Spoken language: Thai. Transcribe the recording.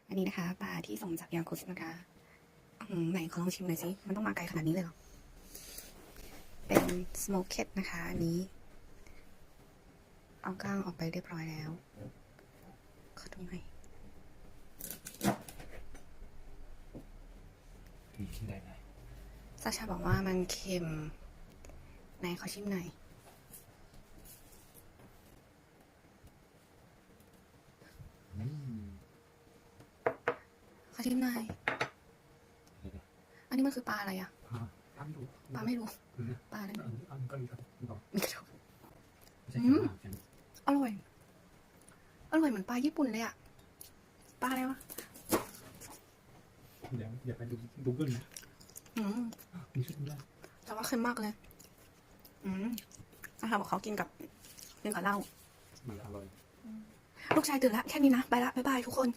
อันนี้นะคะปลาที่ส่งจากยากุสนะคะไหนขอลองชิมหน่อยสิมันต้องมาไกลขนาดนี้เลยเหรอเป็นสโมกเก็ตนะคะอันนี้เอาก้างออกไปเรียบร้อยแล้วขอดูหน่อยได้ไหมซาชาบอกว่ามันเค็มไหนขอชิมหน่อยขอชิมหน่อยอันนี้มันคือปลาอะไรอะปลาไม่รู้ปลาอะไรมีกระดูกอร่อยเหมือนปลาญี่ปุ่นเลยอะปลาอะไรวะเดี๋ยวไปดูGoogleนะมีชุดด้วยแต่ว่าเค็มมากเลยนะคะบอกเขากินกับเหล้ามันอร่อยลูกชายตื่นแล้วแค่นี้นะไปละบ๊ายบายทุกคน